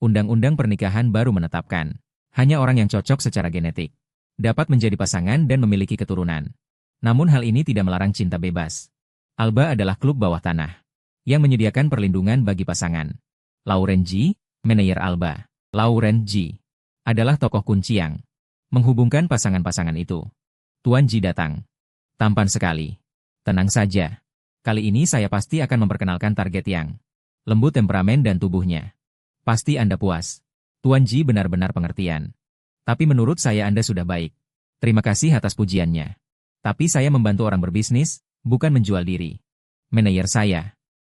Undang-undang pernikahan baru menetapkan, hanya orang yang cocok secara genetik dapat menjadi pasangan dan memiliki keturunan. Namun hal ini tidak melarang cinta bebas. Alba adalah klub bawah tanah yang menyediakan perlindungan bagi pasangan. Lauren G., manajer Alba. Lauren G. adalah tokoh kunci yang menghubungkan pasangan-pasangan itu. Tuan G datang. Tampan sekali. Tenang saja. Kali ini saya pasti akan memperkenalkan target yang lembut temperamen dan tubuhnya. Pasti Anda puas. Tuan G benar-benar pengertian. Tapi menurut saya Anda sudah baik. Terima kasih atas pujiannya. Tapi saya membantu orang berbisnis, bukan menjual diri. Manajer saya.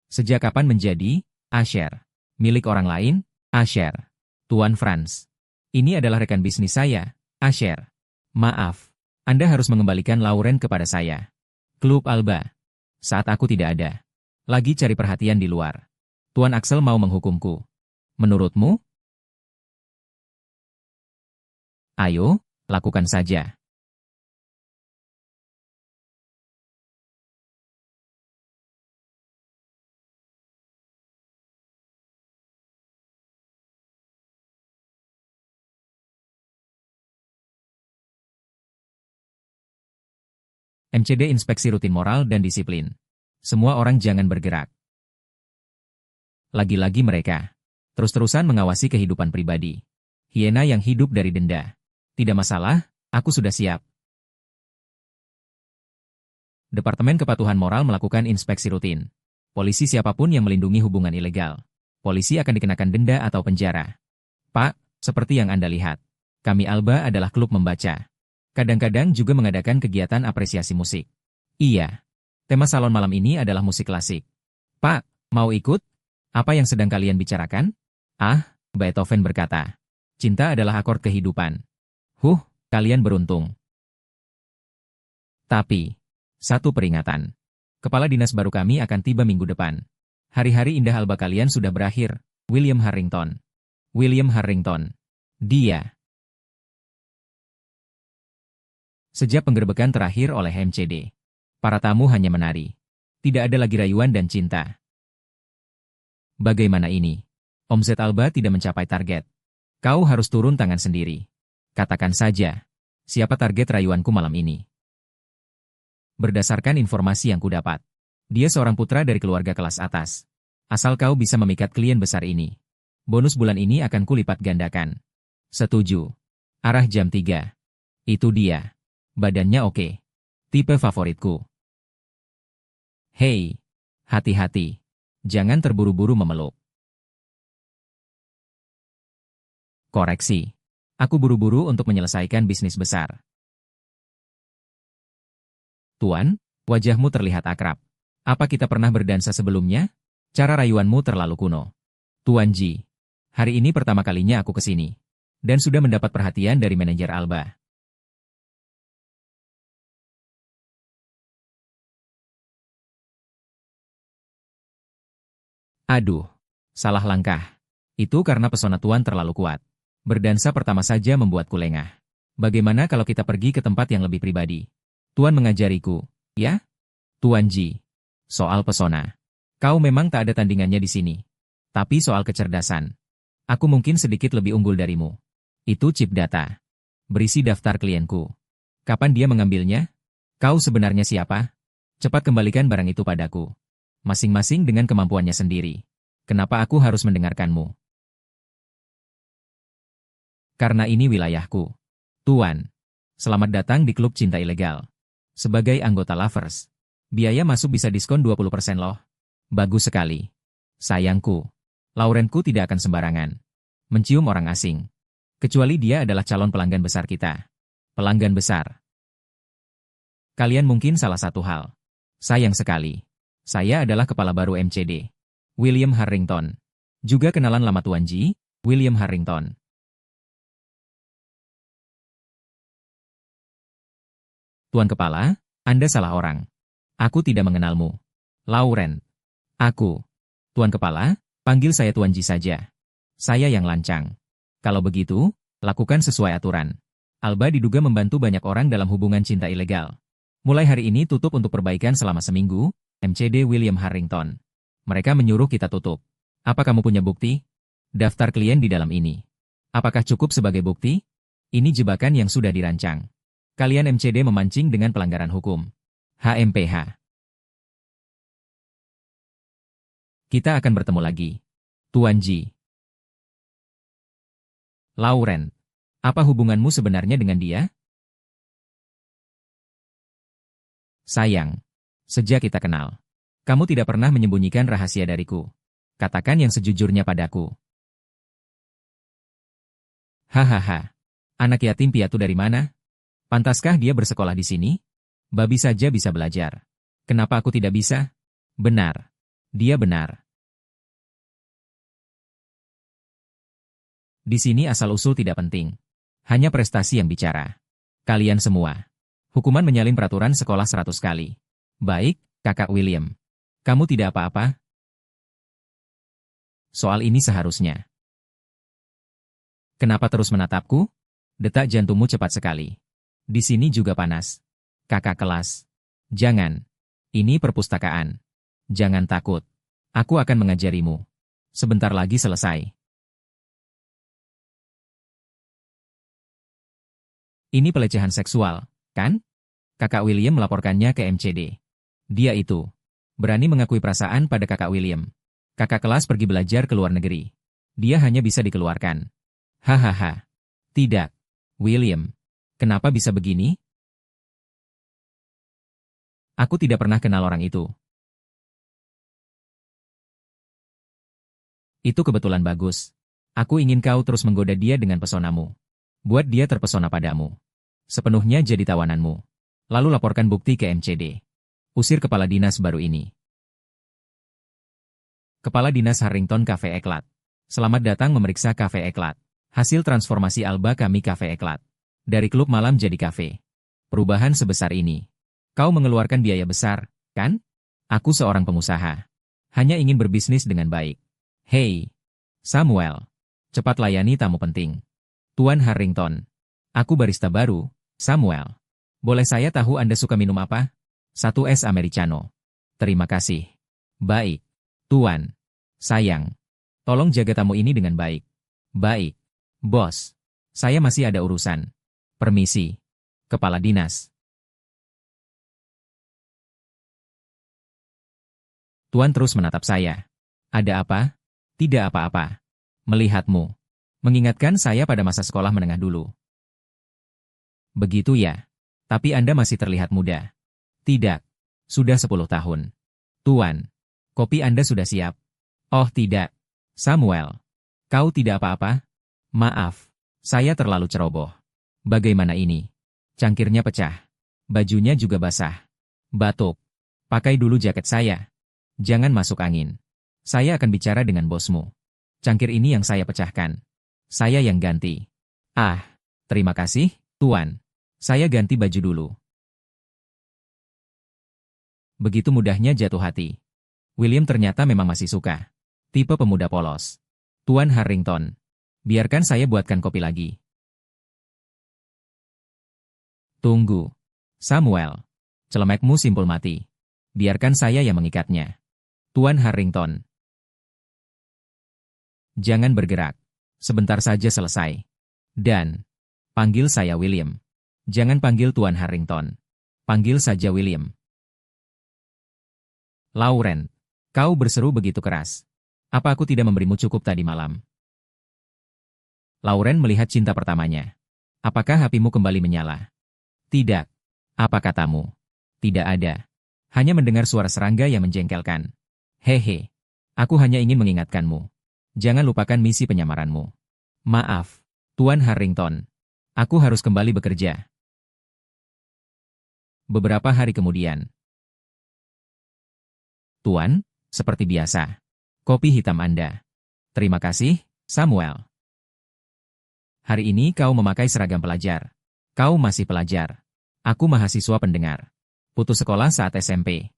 Sejak kapan menjadi Asher? Milik orang lain? Asher. Tuan Franz. Ini adalah rekan bisnis saya, Asher. Maaf. Anda harus mengembalikan Lauren kepada saya. Klub Alba. Saat aku tidak ada. Lagi cari perhatian di luar. Tuan Axel mau menghukumku. Menurutmu? Ayo, lakukan saja. MCD inspeksi rutin moral dan disiplin. Semua orang jangan bergerak. Lagi-lagi mereka terus-terusan mengawasi kehidupan pribadi. Hiena yang hidup dari denda. Tidak masalah, aku sudah siap. Departemen Kepatuhan Moral melakukan inspeksi rutin. Polisi siapapun yang melindungi hubungan ilegal. Polisi akan dikenakan denda atau penjara. Pak, seperti yang Anda lihat, kami Alba adalah klub membaca. Kadang-kadang juga mengadakan kegiatan apresiasi musik. Iya, tema salon malam ini adalah musik klasik. Pak, mau ikut? Apa yang sedang kalian bicarakan? Ah, Beethoven berkata, cinta adalah akord kehidupan. Kalian beruntung. Tapi, satu peringatan. Kepala dinas baru kami akan tiba minggu depan. Hari-hari indah Alba kalian sudah berakhir. William Harrington. William Harrington. Dia. Sejak penggerbekan terakhir oleh MCD, para tamu hanya menari. Tidak ada lagi rayuan dan cinta. Bagaimana ini? Omzet Alba tidak mencapai target. Kau harus turun tangan sendiri. Katakan saja, siapa target rayuanku malam ini? Berdasarkan informasi yang kudapat, dia seorang putra dari keluarga kelas atas. Asal kau bisa memikat klien besar ini, bonus bulan ini akan kulipat gandakan. Setuju. Arah jam 3. Itu dia. Badannya oke. Tipe favoritku. Hei, hati-hati. Jangan terburu-buru memeluk. Koreksi. Aku buru-buru untuk menyelesaikan bisnis besar. Tuan, wajahmu terlihat akrab. Apa kita pernah berdansa sebelumnya? Cara rayuanmu terlalu kuno. Tuan G, hari ini pertama kalinya aku kesini. Dan sudah mendapat perhatian dari manajer Alba. Aduh, salah langkah. Itu karena pesona Tuan terlalu kuat. Berdansa pertama saja membuatku lengah. Bagaimana kalau kita pergi ke tempat yang lebih pribadi? Tuan mengajariku, ya? Tuan G. Soal pesona. Kau memang tak ada tandingannya di sini. Tapi soal kecerdasan, aku mungkin sedikit lebih unggul darimu. Itu chip data. Berisi daftar klienku. Kapan dia mengambilnya? Kau sebenarnya siapa? Cepat kembalikan barang itu padaku. Masing-masing dengan kemampuannya sendiri. Kenapa aku harus mendengarkanmu? Karena ini wilayahku. Tuan, selamat datang di klub cinta ilegal. Sebagai anggota Lovers, biaya masuk bisa diskon 20% loh. Bagus sekali. Sayangku, Laurenku tidak akan sembarangan mencium orang asing. Kecuali dia adalah calon pelanggan besar kita. Pelanggan besar. Kalian mungkin salah satu hal. Sayang sekali. Saya adalah kepala baru MCD. William Harrington. Juga kenalan lama Tuan G, William Harrington. Tuan Kepala, Anda salah orang. Aku tidak mengenalmu. Lauren. Aku. Tuan Kepala, panggil saya Tuan G saja. Saya yang lancang. Kalau begitu, lakukan sesuai aturan. Alba diduga membantu banyak orang dalam hubungan cinta ilegal. Mulai hari ini tutup untuk perbaikan selama seminggu, MCD William Harrington. Mereka menyuruh kita tutup. Apa kamu punya bukti? Daftar klien di dalam ini. Apakah cukup sebagai bukti? Ini jebakan yang sudah dirancang. Kalian MCD memancing dengan pelanggaran hukum. HMPH. Kita akan bertemu lagi. Tuan Ji. Lauren. Apa hubunganmu sebenarnya dengan dia? Sayang. Sejak kita kenal, kamu tidak pernah menyembunyikan rahasia dariku. Katakan yang sejujurnya padaku. Hahaha. Anak yatim piatu dari mana? Pantaskah dia bersekolah di sini? Babi saja bisa belajar. Kenapa aku tidak bisa? Benar. Dia benar. Di sini asal-usul tidak penting. Hanya prestasi yang bicara. Kalian semua. Hukuman menyalin peraturan sekolah 100 kali. Baik, Kakak William. Kamu tidak apa-apa? Soal ini seharusnya. Kenapa terus menatapku? Detak jantungmu cepat sekali. Di sini juga panas. Kakak kelas. Jangan. Ini perpustakaan. Jangan takut. Aku akan mengajarimu. Sebentar lagi selesai. Ini pelecehan seksual, kan? Kakak William melaporkannya ke MCD. Dia itu berani mengakui perasaan pada Kakak William. Kakak kelas pergi belajar ke luar negeri. Dia hanya bisa dikeluarkan. Hahaha. Tidak. William. Kenapa bisa begini? Aku tidak pernah kenal orang itu. Itu kebetulan bagus. Aku ingin kau terus menggoda dia dengan pesonamu. Buat dia terpesona padamu. Sepenuhnya jadi tawananmu. Lalu laporkan bukti ke MCD. Usir kepala dinas baru ini. Kepala Dinas Harrington Cafe Eklat. Selamat datang memeriksa Cafe Eklat. Hasil transformasi Alba kami Cafe Eklat. Dari klub malam jadi kafe. Perubahan sebesar ini. Kau mengeluarkan biaya besar, kan? Aku seorang pengusaha. Hanya ingin berbisnis dengan baik. Hei, Samuel. Cepat layani tamu penting. Tuan Harrington. Aku barista baru, Samuel. Boleh saya tahu Anda suka minum apa? 1 es americano. Terima kasih. Baik. Tuan. Sayang. Tolong jaga tamu ini dengan baik. Baik. Bos. Saya masih ada urusan. Permisi. Kepala Dinas. Tuan terus menatap saya. Ada apa? Tidak apa-apa. Melihatmu. Mengingatkan saya pada masa sekolah menengah dulu. Begitu ya. Tapi Anda masih terlihat muda. Tidak. Sudah 10 tahun. Tuan. Kopi Anda sudah siap. Oh tidak. Samuel. Kau tidak apa-apa? Maaf. Saya terlalu ceroboh. Bagaimana ini? Cangkirnya pecah. Bajunya juga basah. Batuk. Pakai dulu jaket saya. Jangan masuk angin. Saya akan bicara dengan bosmu. Cangkir ini yang saya pecahkan. Saya yang ganti. Ah, terima kasih, Tuan. Saya ganti baju dulu. Begitu mudahnya jatuh hati. William ternyata memang masih suka. Tipe pemuda polos. Tuan Harrington. Biarkan saya buatkan kopi lagi. Tunggu. Samuel. Celemekmu simpul mati. Biarkan saya yang mengikatnya. Tuan Harrington. Jangan bergerak. Sebentar saja selesai. Dan, panggil saya William. Jangan panggil Tuan Harrington. Panggil saja William. Lauren, kau berseru begitu keras. Apa aku tidak memberimu cukup tadi malam? Lauren melihat cinta pertamanya. Apakah apimu kembali menyala? Tidak. Apa katamu? Tidak ada. Hanya mendengar suara serangga yang menjengkelkan. Hehe. Aku hanya ingin mengingatkanmu. Jangan lupakan misi penyamaranmu. Maaf, Tuan Harrington. Aku harus kembali bekerja. Beberapa hari kemudian. Tuan, seperti biasa. Kopi hitam Anda. Terima kasih, Samuel. Hari ini kau memakai seragam pelajar. Kau masih pelajar. Aku mahasiswa pendengar. Putus sekolah saat SMP.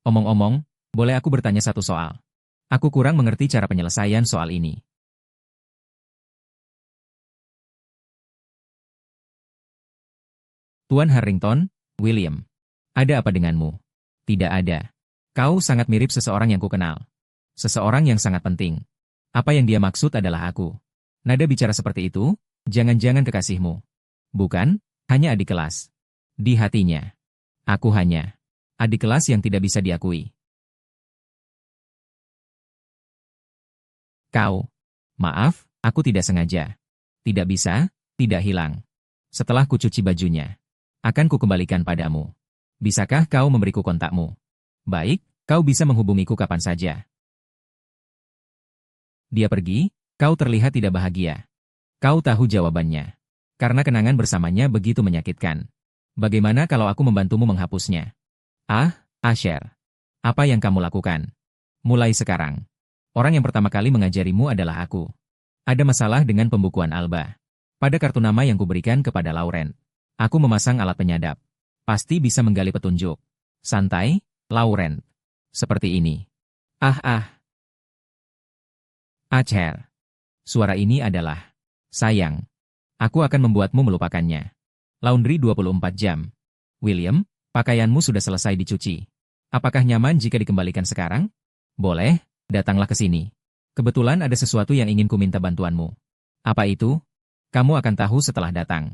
Omong-omong, boleh aku bertanya satu soal? Aku kurang mengerti cara penyelesaian soal ini. Tuan Harrington, William. Ada apa denganmu? Tidak ada. Kau sangat mirip seseorang yang kukenal. Seseorang yang sangat penting. Apa yang dia maksud adalah aku. Nada bicara seperti itu, jangan-jangan kekasihmu. Bukan, hanya adik kelas. Di hatinya. Aku hanya adik kelas yang tidak bisa diakui. Kau. Maaf, aku tidak sengaja. Tidak bisa, tidak hilang. Setelah kucuci bajunya, akan kukembalikan padamu. Bisakah kau memberiku kontakmu? Baik, kau bisa menghubungiku kapan saja. Dia pergi, kau terlihat tidak bahagia. Kau tahu jawabannya. Karena kenangan bersamanya begitu menyakitkan. Bagaimana kalau aku membantumu menghapusnya? Ah, Asher. Apa yang kamu lakukan? Mulai sekarang. Orang yang pertama kali mengajarimu adalah aku. Ada masalah dengan pembukuan Alba. Pada kartu nama yang kuberikan kepada Lauren, aku memasang alat penyadap. Pasti bisa menggali petunjuk. Santai, Lauren. Seperti ini. Asher. Suara ini adalah, sayang. Aku akan membuatmu melupakannya. Laundry 24 jam. William, pakaianmu sudah selesai dicuci. Apakah nyaman jika dikembalikan sekarang? Boleh, datanglah ke sini. Kebetulan ada sesuatu yang ingin ku minta bantuanmu. Apa itu? Kamu akan tahu setelah datang.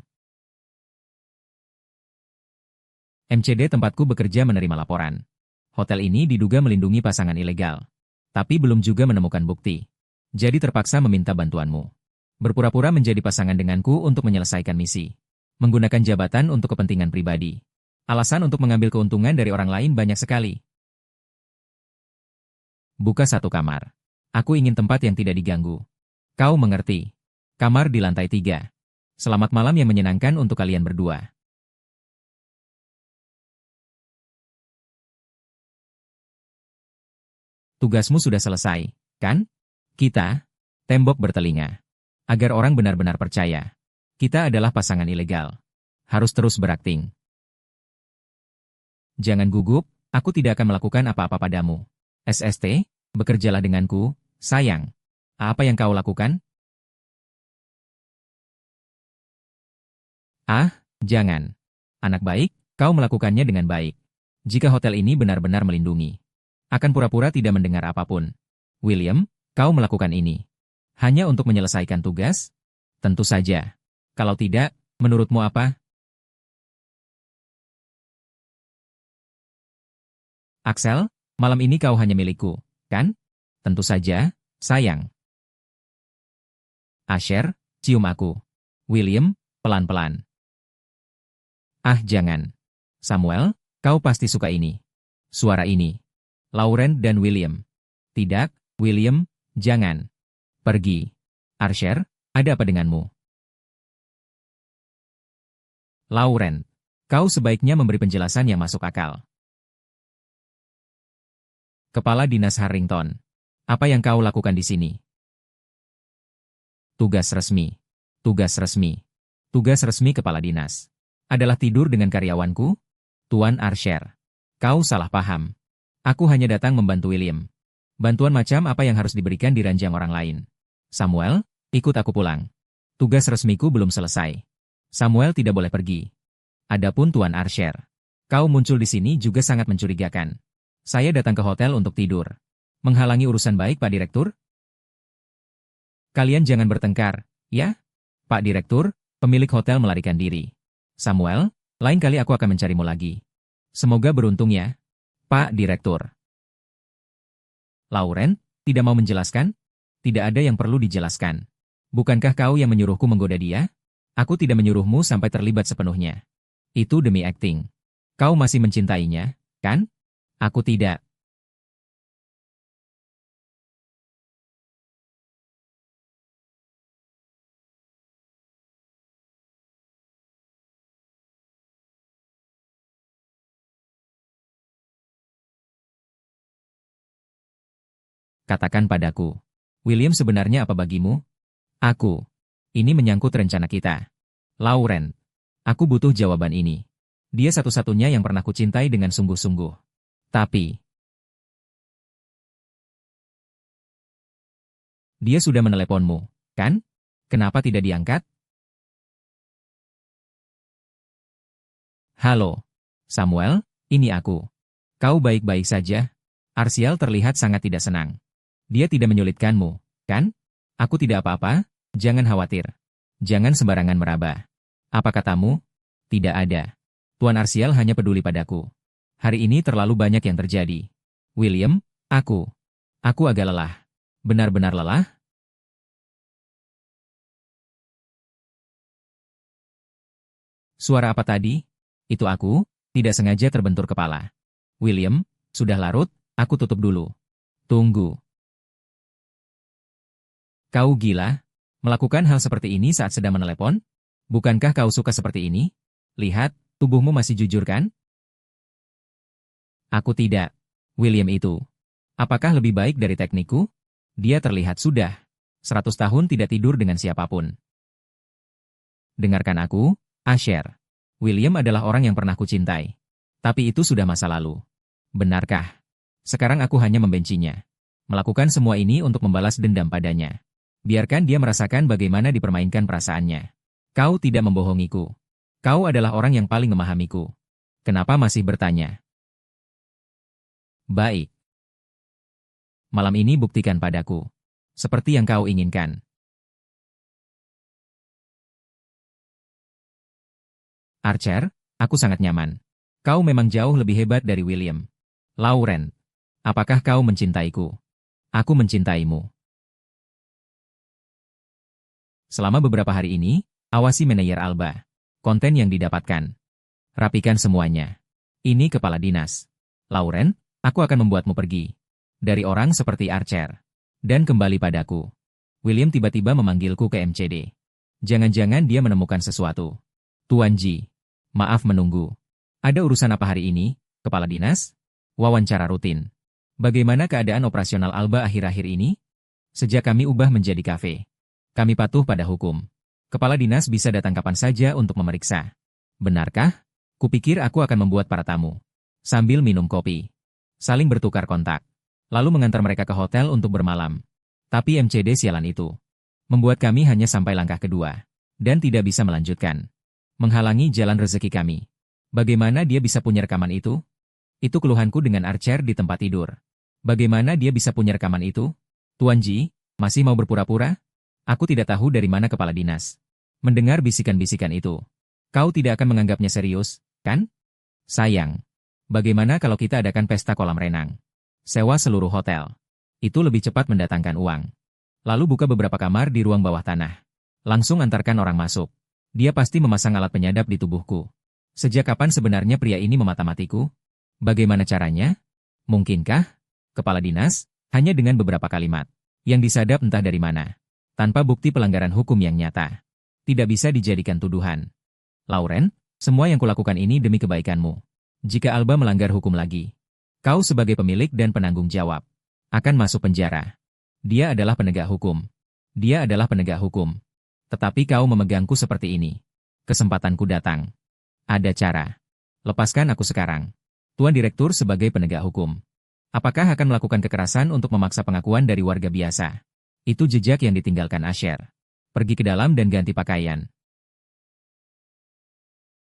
MCD tempatku bekerja menerima laporan. Hotel ini diduga melindungi pasangan ilegal. Tapi belum juga menemukan bukti. Jadi terpaksa meminta bantuanmu. Berpura-pura menjadi pasangan denganku untuk menyelesaikan misi. Menggunakan jabatan untuk kepentingan pribadi. Alasan untuk mengambil keuntungan dari orang lain banyak sekali. Buka satu kamar. Aku ingin tempat yang tidak diganggu. Kau mengerti. Kamar di lantai 3. Selamat malam yang menyenangkan untuk kalian berdua. Tugasmu sudah selesai, kan? Kita, tembok bertelinga. Agar orang benar-benar percaya. Kita adalah pasangan ilegal. Harus terus berakting. Jangan gugup, aku tidak akan melakukan apa-apa padamu. SST, bekerjalah denganku, sayang. Apa yang kau lakukan? Jangan. Anak baik, kau melakukannya dengan baik. Jika hotel ini benar-benar melindungi, akan pura-pura tidak mendengar apapun. William, kau melakukan ini hanya untuk menyelesaikan tugas? Tentu saja. Kalau tidak, menurutmu apa? Axel, malam ini kau hanya milikku, kan? Tentu saja, sayang. Asher, cium aku. William, pelan-pelan. Jangan. Samuel, kau pasti suka ini. Suara ini. Lauren dan William. Tidak, William, jangan. Pergi. Asher, ada apa denganmu? Lauren, kau sebaiknya memberi penjelasan yang masuk akal. Kepala Dinas Harrington. Apa yang kau lakukan di sini? Tugas resmi. Tugas resmi. Tugas resmi kepala dinas. Adalah tidur dengan karyawanku? Tuan Asher. Kau salah paham. Aku hanya datang membantu William. Bantuan macam apa yang harus diberikan di ranjang orang lain? Samuel, ikut aku pulang. Tugas resmiku belum selesai. Samuel tidak boleh pergi. Adapun Tuan Asher, kau muncul di sini juga sangat mencurigakan. Saya datang ke hotel untuk tidur. Menghalangi urusan baik Pak Direktur? Kalian jangan bertengkar, ya? Pak Direktur, pemilik hotel melarikan diri. Samuel, lain kali aku akan mencarimu lagi. Semoga beruntung ya, Pak Direktur. Lauren, tidak mau menjelaskan? Tidak ada yang perlu dijelaskan. Bukankah kau yang menyuruhku menggoda dia? Aku tidak menyuruhmu sampai terlibat sepenuhnya. Itu demi akting. Kau masih mencintainya, kan? Aku tidak. Katakan padaku. William sebenarnya apa bagimu? Aku. Ini menyangkut rencana kita. Lauren. Aku butuh jawaban ini. Dia satu-satunya yang pernah kucintai dengan sungguh-sungguh. Tapi dia sudah meneleponmu, kan? Kenapa tidak diangkat? Halo. Samuel, ini aku. Kau baik-baik saja? Arsial terlihat sangat tidak senang. Dia tidak menyulitkanmu, kan? Aku tidak apa-apa, jangan khawatir. Jangan sembarangan meraba. Apa katamu? Tidak ada. Tuan Arsiel hanya peduli padaku. Hari ini terlalu banyak yang terjadi. William, aku agak lelah. Benar-benar lelah? Suara apa tadi? Itu aku, tidak sengaja terbentur kepala. William, sudah larut, aku tutup dulu. Tunggu. Kau gila? Melakukan hal seperti ini saat sedang menelepon? Bukankah kau suka seperti ini? Lihat, tubuhmu masih jujur kan? Aku tidak. William itu. Apakah lebih baik dari teknikku? Dia terlihat sudah 100 tahun tidak tidur dengan siapapun. Dengarkan aku, Asher. William adalah orang yang pernah kucintai. Tapi itu sudah masa lalu. Benarkah? Sekarang aku hanya membencinya. Melakukan semua ini untuk membalas dendam padanya. Biarkan dia merasakan bagaimana dipermainkan perasaannya. Kau tidak membohongiku. Kau adalah orang yang paling memahamiku. Kenapa masih bertanya? Baik. Malam ini buktikan padaku. Seperti yang kau inginkan. Archer, aku sangat nyaman. Kau memang jauh lebih hebat dari William. Lauren, apakah kau mencintaiku? Aku mencintaimu. Selama beberapa hari ini, awasi manajer Alba. Konten yang didapatkan. Rapikan semuanya. Ini kepala dinas. Lauren, aku akan membuatmu pergi. Dari orang seperti Archer. Dan kembali padaku. William tiba-tiba memanggilku ke MCD. Jangan-jangan dia menemukan sesuatu. Tuan Ji, maaf menunggu. Ada urusan apa hari ini, kepala dinas? Wawancara rutin. Bagaimana keadaan operasional Alba akhir-akhir ini? Sejak kami ubah menjadi kafe. Kami patuh pada hukum. Kepala dinas bisa datang kapan saja untuk memeriksa. Benarkah? Kupikir aku akan membuat para tamu. Sambil minum kopi. Saling bertukar kontak. Lalu mengantar mereka ke hotel untuk bermalam. Tapi MCD sialan itu. Membuat kami hanya sampai langkah kedua. Dan tidak bisa melanjutkan. Menghalangi jalan rezeki kami. Bagaimana dia bisa punya rekaman itu? Itu keluhanku dengan Archer di tempat tidur. Bagaimana dia bisa punya rekaman itu? Tuan Ji, masih mau berpura-pura? Aku tidak tahu dari mana kepala dinas. Mendengar bisikan-bisikan itu. Kau tidak akan menganggapnya serius, kan? Sayang. Bagaimana kalau kita adakan pesta kolam renang? Sewa seluruh hotel. Itu lebih cepat mendatangkan uang. Lalu buka beberapa kamar di ruang bawah tanah. Langsung antarkan orang masuk. Dia pasti memasang alat penyadap di tubuhku. Sejak kapan sebenarnya pria ini memata-matiku? Bagaimana caranya? Mungkinkah? Kepala dinas, hanya dengan beberapa kalimat. Yang disadap entah dari mana. Tanpa bukti pelanggaran hukum yang nyata. Tidak bisa dijadikan tuduhan. Lauren, semua yang kulakukan ini demi kebaikanmu. Jika Alba melanggar hukum lagi, kau sebagai pemilik dan penanggung jawab, akan masuk penjara. Dia adalah penegak hukum. Dia adalah penegak hukum. Tetapi kau memegangku seperti ini. Kesempatanku datang. Ada cara. Lepaskan aku sekarang. Tuan Direktur sebagai penegak hukum. Apakah akan melakukan kekerasan untuk memaksa pengakuan dari warga biasa? Itu jejak yang ditinggalkan Asher. Pergi ke dalam dan ganti pakaian.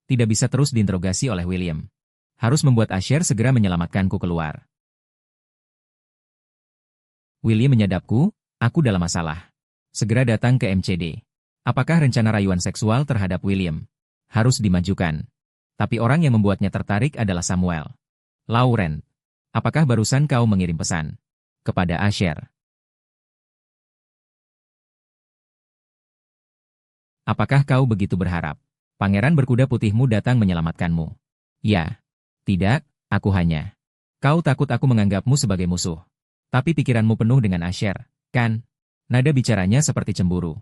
Tidak bisa terus diinterogasi oleh William. Harus membuat Asher segera menyelamatkanku keluar. William menyadapku, aku dalam masalah. Segera datang ke MCD. Apakah rencana rayuan seksual terhadap William harus dimajukan? Tapi orang yang membuatnya tertarik adalah Samuel. Lauren, apakah barusan kau mengirim pesan kepada Asher? Apakah kau begitu berharap pangeran berkuda putihmu datang menyelamatkanmu? Ya. Tidak, aku hanya. Kau takut aku menganggapmu sebagai musuh. Tapi pikiranmu penuh dengan Asher, kan? Nada bicaranya seperti cemburu.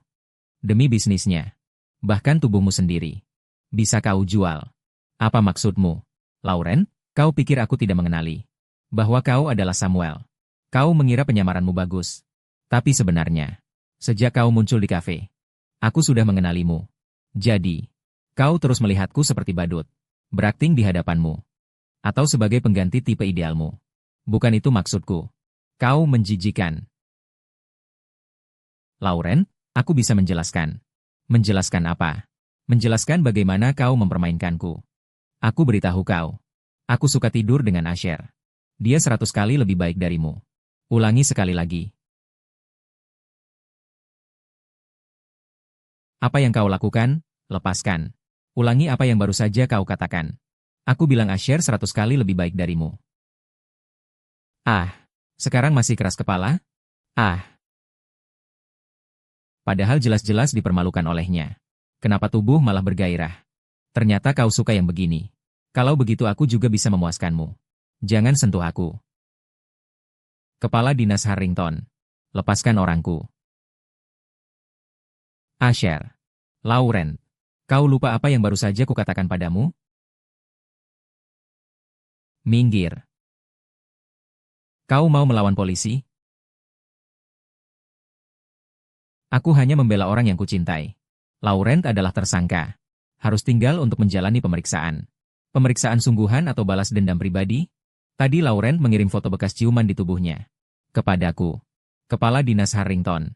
Demi bisnisnya. Bahkan tubuhmu sendiri. Bisa kau jual. Apa maksudmu? Lauren, kau pikir aku tidak mengenali bahwa kau adalah Samuel. Kau mengira penyamaranmu bagus. Tapi sebenarnya, sejak kau muncul di kafe, aku sudah mengenalimu. Jadi, kau terus melihatku seperti badut, berakting di hadapanmu. Atau sebagai pengganti tipe idealmu. Bukan itu maksudku. Kau menjijikan. Lauren, aku bisa menjelaskan. Menjelaskan apa? Menjelaskan bagaimana kau mempermainkanku. Aku beritahu kau. Aku suka tidur dengan Asher. Dia 100 kali lebih baik darimu. Ulangi sekali lagi. Apa yang kau lakukan? Lepaskan. Ulangi apa yang baru saja kau katakan. Aku bilang Asher 100 kali lebih baik darimu. Ah, sekarang masih keras kepala? Ah, padahal jelas-jelas dipermalukan olehnya. Kenapa tubuh malah bergairah? Ternyata kau suka yang begini. Kalau begitu aku juga bisa memuaskanmu. Jangan sentuh aku. Kepala Dinas Harrington. Lepaskan orangku. Asher. Lauren. Kau lupa apa yang baru saja kukatakan padamu? Minggir. Kau mau melawan polisi? Aku hanya membela orang yang kucintai. Laurent adalah tersangka. Harus tinggal untuk menjalani pemeriksaan. Pemeriksaan sungguhan atau balas dendam pribadi? Tadi Laurent mengirim foto bekas ciuman di tubuhnya. Kepadaku. Kepala Dinas Harrington.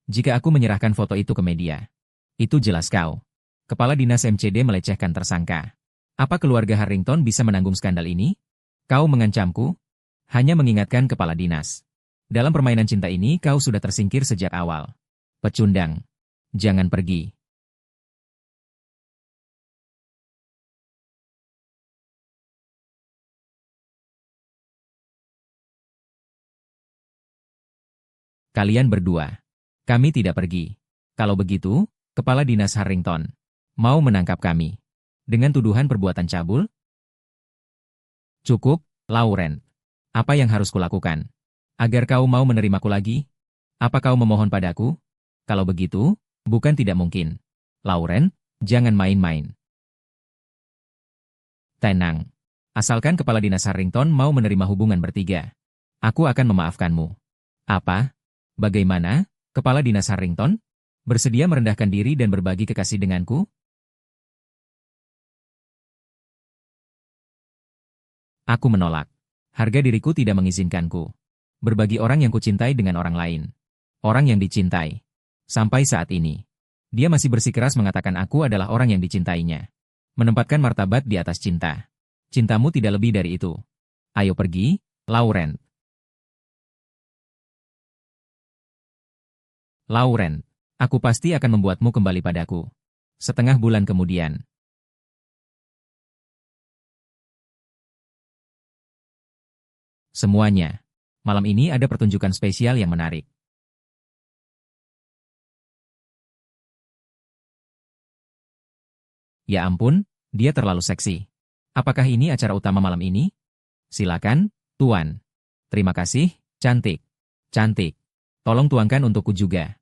Jika aku menyerahkan foto itu ke media. Itu jelas kau. Kepala Dinas MCD melecehkan tersangka. Apa keluarga Harrington bisa menanggung skandal ini? Kau mengancamku? Hanya mengingatkan kepala dinas. Dalam permainan cinta ini kau sudah tersingkir sejak awal. Pecundang. Jangan pergi. Kalian berdua. Kami tidak pergi. Kalau begitu, Kepala Dinas Harrington mau menangkap kami. Dengan tuduhan perbuatan cabul? Cukup, Lauren. Apa yang harus kulakukan? Agar kau mau menerimaku lagi? Apa kau memohon padaku? Kalau begitu, bukan tidak mungkin. Lauren, jangan main-main. Tenang. Asalkan Kepala Dinas Harrington mau menerima hubungan bertiga. Aku akan memaafkanmu. Apa? Bagaimana, Kepala Dinas Harrington? Bersedia merendahkan diri dan berbagi kekasih denganku? Aku menolak. Harga diriku tidak mengizinkanku. Berbagi orang yang kucintai dengan orang lain. Orang yang dicintai. Sampai saat ini. Dia masih bersikeras mengatakan aku adalah orang yang dicintainya. Menempatkan martabat di atas cinta. Cintamu tidak lebih dari itu. Ayo pergi, Lauren. Lauren, aku pasti akan membuatmu kembali padaku. Setengah bulan kemudian. Semuanya. Malam ini ada pertunjukan spesial yang menarik. Ya ampun, dia terlalu seksi. Apakah ini acara utama malam ini? Silakan, Tuan. Terima kasih, cantik. Cantik. Tolong tuangkan untukku juga.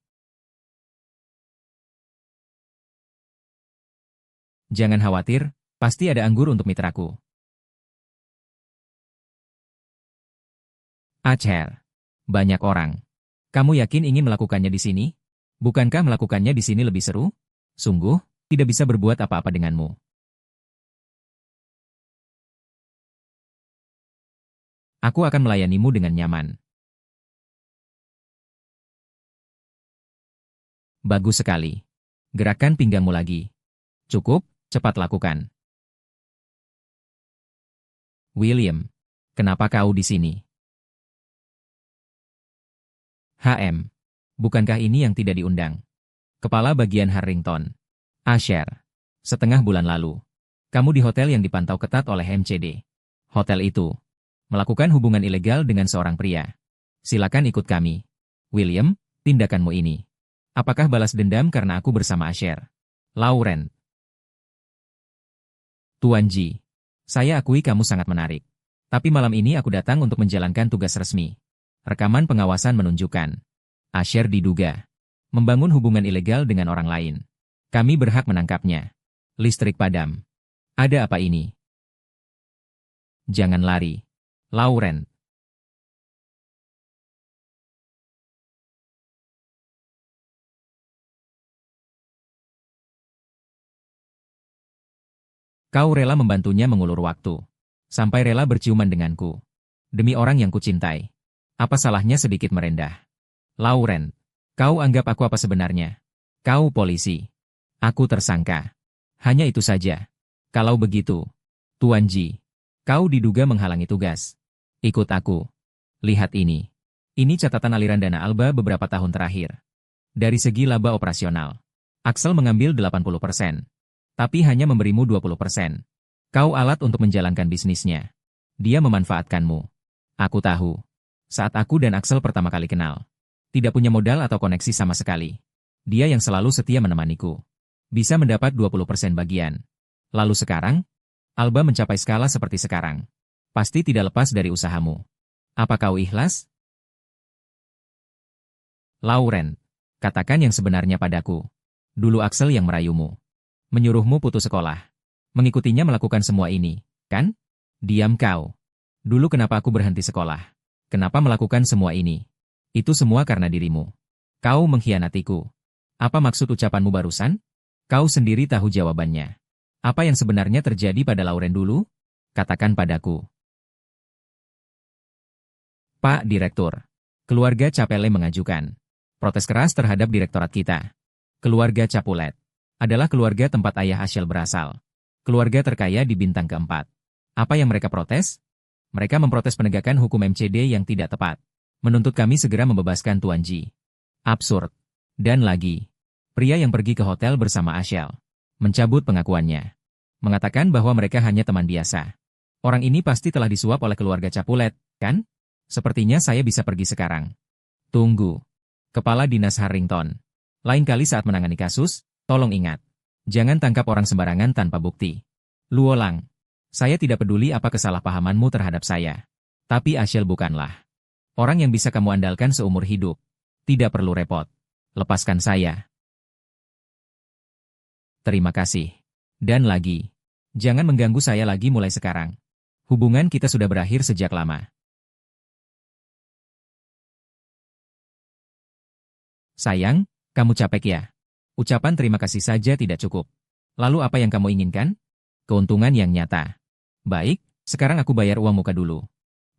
Jangan khawatir, pasti ada anggur untuk mitraku. Acher. Banyak orang. Kamu yakin ingin melakukannya di sini? Bukankah melakukannya di sini lebih seru? Sungguh, tidak bisa berbuat apa-apa denganmu. Aku akan melayanimu dengan nyaman. Bagus sekali. Gerakan pinggangmu lagi. Cukup, cepat lakukan. William, kenapa kau di sini? HM. Bukankah ini yang tidak diundang? Kepala Bagian Harrington. Asher. Setengah bulan lalu. Kamu di hotel yang dipantau ketat oleh MCD. Hotel itu. Melakukan hubungan ilegal dengan seorang pria. Silakan ikut kami. William, tindakanmu ini. Apakah balas dendam karena aku bersama Asher? Lauren. Tuan Ji. Saya akui kamu sangat menarik. Tapi malam ini aku datang untuk menjalankan tugas resmi. Rekaman pengawasan menunjukkan. Asher diduga membangun hubungan ilegal dengan orang lain. Kami berhak menangkapnya. Listrik padam. Ada apa ini? Jangan lari. Lauren. Kau rela membantunya mengulur waktu. Sampai rela berciuman denganku. Demi orang yang kucintai. Apa salahnya sedikit merendah? Lauren. Kau anggap aku apa sebenarnya? Kau polisi. Aku tersangka. Hanya itu saja. Kalau begitu, Tuan Ji, kau diduga menghalangi tugas. Ikut aku. Lihat ini. Ini catatan aliran dana Alba beberapa tahun terakhir. Dari segi laba operasional. Axel mengambil 80%. Tapi hanya memberimu 20%. Kau alat untuk menjalankan bisnisnya. Dia memanfaatkanmu. Aku tahu. Saat aku dan Axel pertama kali kenal. Tidak punya modal atau koneksi sama sekali. Dia yang selalu setia menemaniku. Bisa mendapat 20% bagian. Lalu sekarang, Alba mencapai skala seperti sekarang. Pasti tidak lepas dari usahamu. Apa kau ikhlas? Lauren, katakan yang sebenarnya padaku. Dulu Axel yang merayumu. Menyuruhmu putus sekolah. Mengikutinya melakukan semua ini, kan? Diam kau. Dulu kenapa aku berhenti sekolah? Kenapa melakukan semua ini? Itu semua karena dirimu. Kau mengkhianatiku. Apa maksud ucapanmu barusan? Kau sendiri tahu jawabannya. Apa yang sebenarnya terjadi pada Lauren dulu? Katakan padaku. Pak Direktur. Keluarga Capelle mengajukan protes keras terhadap direktorat kita. Keluarga Capulet adalah keluarga tempat ayah Ashel berasal. Keluarga terkaya di bintang keempat. Apa yang mereka protes? Mereka memprotes penegakan hukum MCD yang tidak tepat. Menuntut kami segera membebaskan Tuan Ji. Absurd. Dan lagi, pria yang pergi ke hotel bersama Ashel mencabut pengakuannya. Mengatakan bahwa mereka hanya teman biasa. Orang ini pasti telah disuap oleh keluarga Capulet, kan? Sepertinya saya bisa pergi sekarang. Tunggu. Kepala Dinas Harrington. Lain kali saat menangani kasus, tolong ingat. Jangan tangkap orang sembarangan tanpa bukti. Luolang. Saya tidak peduli apa kesalahpahamanmu terhadap saya. Tapi Ashel bukanlah orang yang bisa kamu andalkan seumur hidup. Tidak perlu repot. Lepaskan saya. Terima kasih. Dan lagi. Jangan mengganggu saya lagi mulai sekarang. Hubungan kita sudah berakhir sejak lama. Sayang, kamu capek ya? Ucapan terima kasih saja tidak cukup. Lalu apa yang kamu inginkan? Keuntungan yang nyata. Baik, sekarang aku bayar uang muka dulu.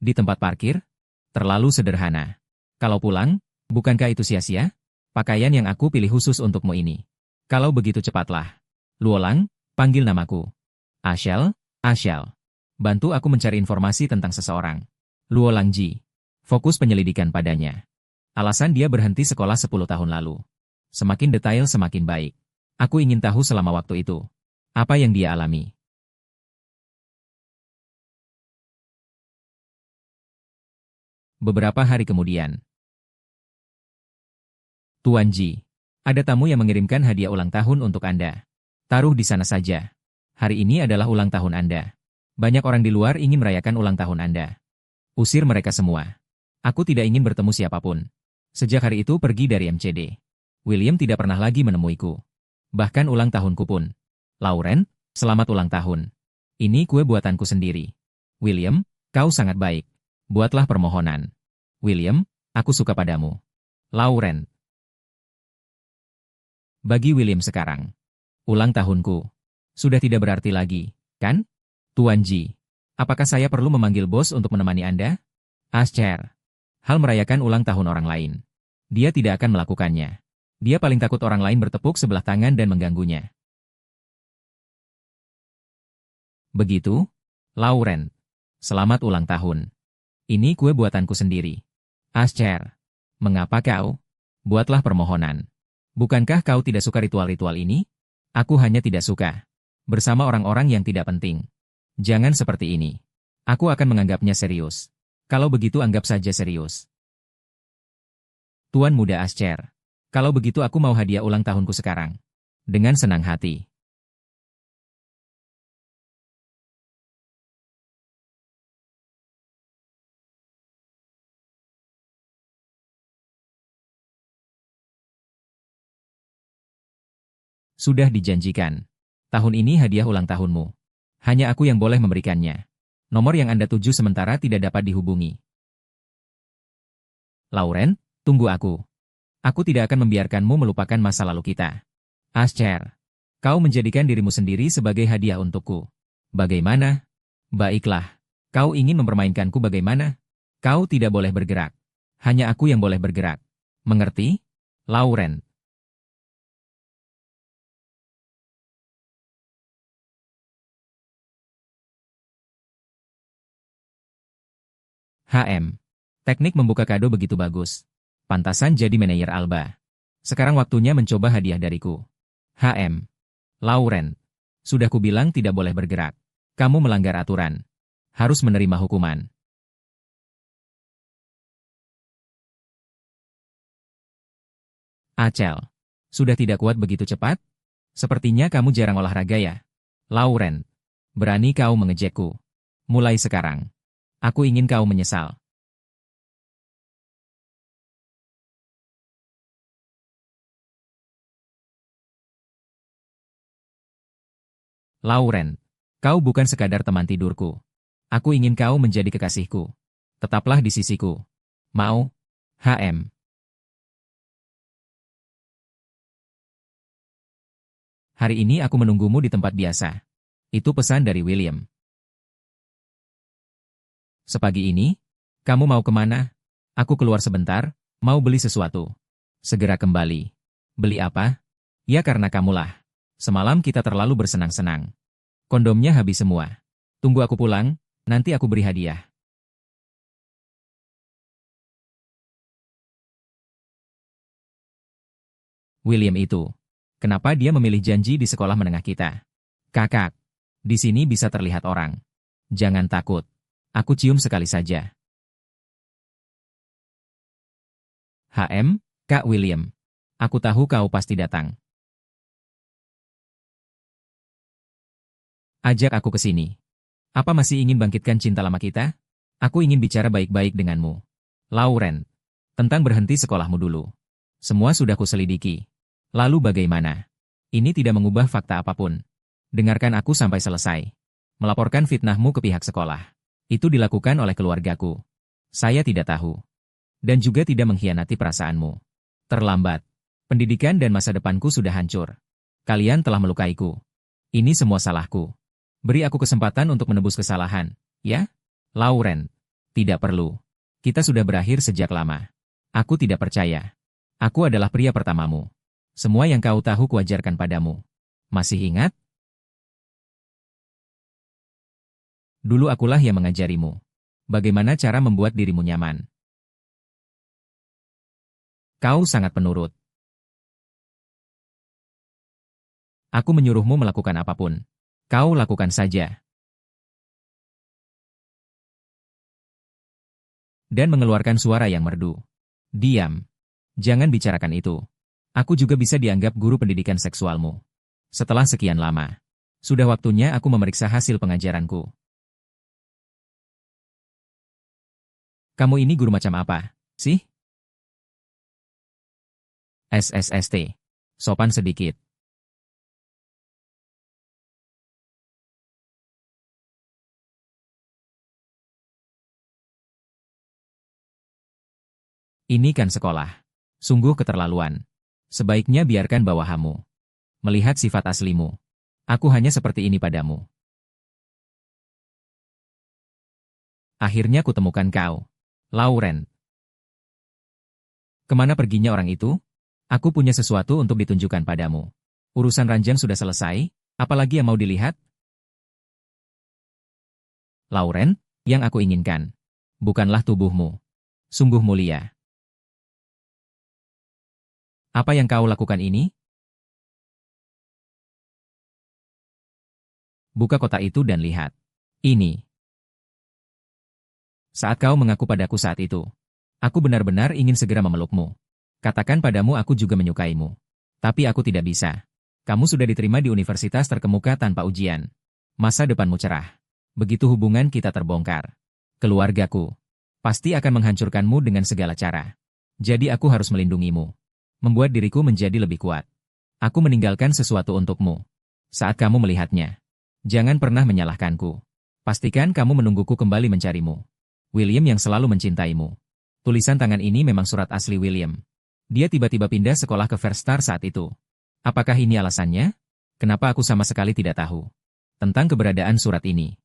Di tempat parkir? Terlalu sederhana. Kalau pulang, bukankah itu sia-sia? Pakaian yang aku pilih khusus untukmu ini. Kalau begitu cepatlah. Luolang, panggil namaku. Ashel, Ashel. Bantu aku mencari informasi tentang seseorang. Luolang Ji. Fokus penyelidikan padanya. Alasan dia berhenti sekolah 10 tahun lalu. Semakin detail semakin baik. Aku ingin tahu selama waktu itu. Apa yang dia alami? Beberapa hari kemudian. Tuan Ji, ada tamu yang mengirimkan hadiah ulang tahun untuk Anda. Taruh di sana saja. Hari ini adalah ulang tahun Anda. Banyak orang di luar ingin merayakan ulang tahun Anda. Usir mereka semua. Aku tidak ingin bertemu siapapun. Sejak hari itu pergi dari MCD. William tidak pernah lagi menemuiku. Bahkan ulang tahunku pun. Lauren, selamat ulang tahun. Ini kue buatanku sendiri. William, kau sangat baik. Buatlah permohonan. William, aku suka padamu. Lauren. Bagi William sekarang, ulang tahunku sudah tidak berarti lagi, kan? Tuan Ji, apakah saya perlu memanggil bos untuk menemani Anda? Ascher. Hal merayakan ulang tahun orang lain. Dia tidak akan melakukannya. Dia paling takut orang lain bertepuk sebelah tangan dan mengganggunya. Begitu? Lauren. Selamat ulang tahun. Ini kue buatanku sendiri. Ascher. Mengapa kau? Buatlah permohonan. Bukankah kau tidak suka ritual-ritual ini? Aku hanya tidak suka. Bersama orang-orang yang tidak penting. Jangan seperti ini. Aku akan menganggapnya serius. Kalau begitu anggap saja serius. Tuan Muda Ascher. Kalau begitu aku mau hadiah ulang tahunku sekarang. Dengan senang hati. Sudah dijanjikan. Tahun ini hadiah ulang tahunmu. Hanya aku yang boleh memberikannya. Nomor yang Anda tuju sementara tidak dapat dihubungi. Lauren, tunggu aku. Aku tidak akan membiarkanmu melupakan masa lalu kita. Ascher, kau menjadikan dirimu sendiri sebagai hadiah untukku. Bagaimana? Baiklah. Kau ingin mempermainkanku bagaimana? Kau tidak boleh bergerak. Hanya aku yang boleh bergerak. Mengerti? Lauren. HM. Teknik membuka kado begitu bagus. Pantasan jadi manajer Alba. Sekarang waktunya mencoba hadiah dariku. HM. Lauren. Sudah kubilang tidak boleh bergerak. Kamu melanggar aturan. Harus menerima hukuman. Acel. Sudah tidak kuat begitu cepat? Sepertinya kamu jarang olahraga ya. Lauren. Berani kau mengejekku. Mulai sekarang. Aku ingin kau menyesal. Lauren. Kau bukan sekadar teman tidurku. Aku ingin kau menjadi kekasihku. Tetaplah di sisiku. Mau? HM. Hari ini aku menunggumu di tempat biasa. Itu pesan dari William. Sepagi ini? Kamu mau kemana? Aku keluar sebentar, mau beli sesuatu. Segera kembali. Beli apa? Ya karena kamulah. Semalam kita terlalu bersenang-senang. Kondomnya habis semua. Tunggu aku pulang, nanti aku beri hadiah. William itu. Kenapa dia memilih janji di sekolah menengah kita? Kakak, di sini bisa terlihat orang. Jangan takut. Aku cium sekali saja. HM, Kak William. Aku tahu kau pasti datang. Ajak aku ke sini. Apa masih ingin bangkitkan cinta lama kita? Aku ingin bicara baik-baik denganmu. Lauren, tentang berhenti sekolahmu dulu. Semua sudah kuselidiki. Lalu bagaimana? Ini tidak mengubah fakta apapun. Dengarkan aku sampai selesai. Melaporkan fitnahmu ke pihak sekolah. Itu dilakukan oleh keluargaku. Saya tidak tahu. Dan juga tidak mengkhianati perasaanmu. Terlambat. Pendidikan dan masa depanku sudah hancur. Kalian telah melukaiku. Ini semua salahku. Beri aku kesempatan untuk menebus kesalahan, ya? Lauren. Tidak perlu. Kita sudah berakhir sejak lama. Aku tidak percaya. Aku adalah pria pertamamu. Semua yang kau tahu kuajarkan padamu. Masih ingat? Dulu akulah yang mengajarimu. Bagaimana cara membuat dirimu nyaman. Kau sangat penurut. Aku menyuruhmu melakukan apapun. Kau lakukan saja. Dan mengeluarkan suara yang merdu. Diam. Jangan bicarakan itu. Aku juga bisa dianggap guru pendidikan seksualmu. Setelah sekian lama. Sudah waktunya aku memeriksa hasil pengajaranku. Kamu ini guru macam apa, sih? SSST. Sopan sedikit. Ini kan sekolah. Sungguh keterlaluan. Sebaiknya biarkan bawahanmu. Melihat sifat aslimu. Aku hanya seperti ini padamu. Akhirnya kutemukan kau. Lauren. Kemana perginya orang itu? Aku punya sesuatu untuk ditunjukkan padamu. Urusan ranjang sudah selesai, apalagi yang mau dilihat? Lauren, yang aku inginkan. Bukanlah tubuhmu. Sungguh mulia. Apa yang kau lakukan ini? Buka kotak itu dan lihat. Ini. Saat kau mengaku padaku saat itu, aku benar-benar ingin segera memelukmu. Katakan padamu aku juga menyukaimu. Tapi aku tidak bisa. Kamu sudah diterima di universitas terkemuka tanpa ujian. Masa depanmu cerah. Begitu hubungan kita terbongkar. Keluargaku pasti akan menghancurkanmu dengan segala cara. Jadi aku harus melindungimu. Membuat diriku menjadi lebih kuat. Aku meninggalkan sesuatu untukmu. Saat kamu melihatnya, jangan pernah menyalahkanku. Pastikan kamu menungguku kembali mencarimu. William yang selalu mencintaimu. Tulisan tangan ini memang surat asli William. Dia tiba-tiba pindah sekolah ke First Star saat itu. Apakah ini alasannya? Kenapa aku sama sekali tidak tahu tentang keberadaan surat ini?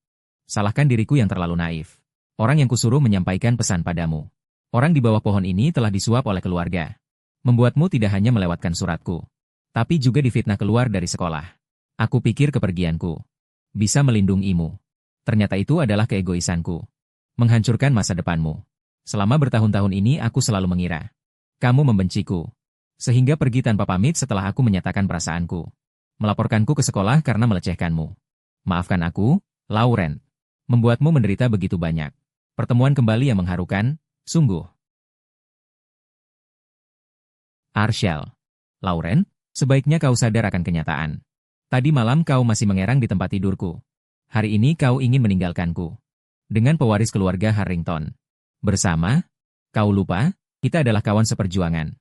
Salahkan diriku yang terlalu naif. Orang yang kusuruh menyampaikan pesan padamu. Orang di bawah pohon ini telah disuap oleh keluarga. Membuatmu tidak hanya melewatkan suratku, tapi juga difitnah keluar dari sekolah. Aku pikir kepergianku bisa melindungimu. Ternyata itu adalah keegoisanku. Menghancurkan masa depanmu. Selama bertahun-tahun ini aku selalu mengira kamu membenciku. Sehingga pergi tanpa pamit setelah aku menyatakan perasaanku. Melaporkanku ke sekolah karena melecehkanmu. Maafkan aku, Lauren. Membuatmu menderita begitu banyak. Pertemuan kembali yang mengharukan, sungguh. Arshel. Lauren, sebaiknya kau sadar akan kenyataan. Tadi malam kau masih mengerang di tempat tidurku. Hari ini kau ingin meninggalkanku. Dengan pewaris keluarga Harrington. Bersama? Kau lupa, kita adalah kawan seperjuangan.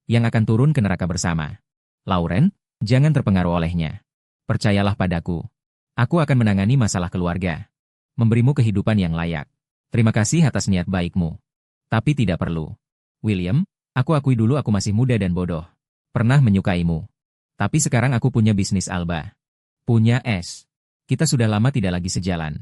Yang akan turun ke neraka bersama. Lauren, jangan terpengaruh olehnya. Percayalah padaku. Aku akan menangani masalah keluarga. Memberimu kehidupan yang layak. Terima kasih atas niat baikmu. Tapi tidak perlu. William, aku akui dulu aku masih muda dan bodoh. Pernah menyukaimu. Tapi sekarang aku punya bisnis Alba. Punya S. Kita sudah lama tidak lagi sejalan.